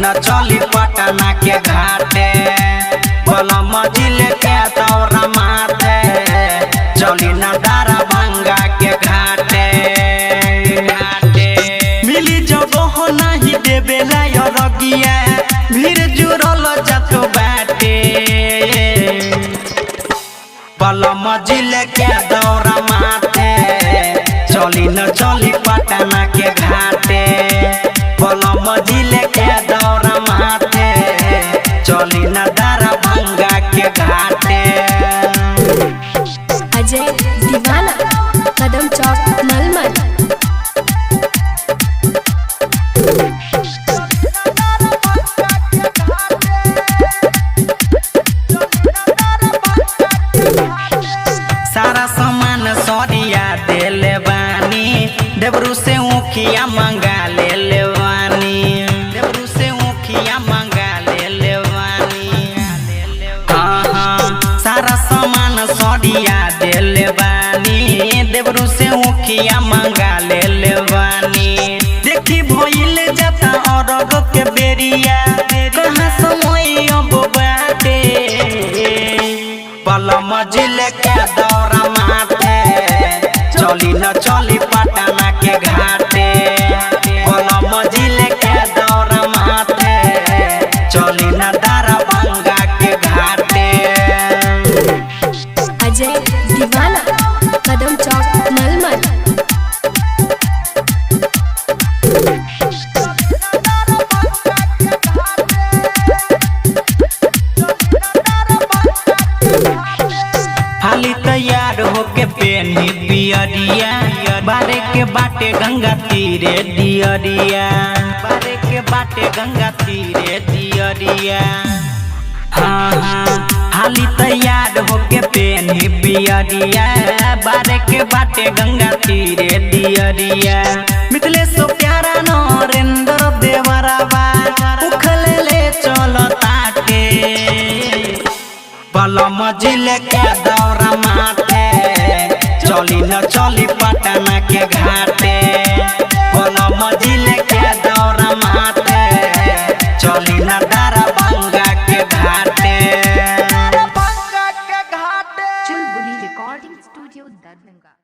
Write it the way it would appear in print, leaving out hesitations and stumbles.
न चली पटना के घाटे बलम जिले के दौरा माथे चली न दरभंगा के घाटे मिली जगह नहीं देवेला रगिया भीड़ जुड़ल जत बाटे बलम जिले के दौरा माथे चली न चली पटना के घाटे बलम जिले के दौरा माथे चली न दरभंगा के घाटे। अजय दीवाना कदम चौक मलमल। सारा सामान सरिया देले बानी देवरू से ऊखिया मंगा ले बानी देवरू से ऊखिया मंगा ले बानी हाँ सारा सामान सरिया देले बानी देवरू से ऊखिया मंगा ले बानी देखी भइल जाता अरग के बेरिया कहाँ समय अब बाटे बलम जिले के दौरा माथे चली न चली पटना के घाटे बलम जिले के दौरा माथे चली न दरभंगा के घाटे। अजय दीवाना कदम चौक मलमल। हाली तैयार होके पेनी पियरिया बारे के बाटे गंगा तीरे दियरिया बारे के बाटे गंगा तीरे दियरिया हाँ हाँ हाली तैयार होके पेनी पियरिया बारे के बाटे गंगा तीरे दियरिया मिथले सो प्यारा नरेंद्र देवरावा उखले ले चलो ताटे बलम जिले के दौरा माथे चली न चली पटना के घाटे बलम जिले के दौरा माथे चली न दरभंगा के घाटे। चुलबुली रिकॉर्डिंग स्टूडियो दरभंगा।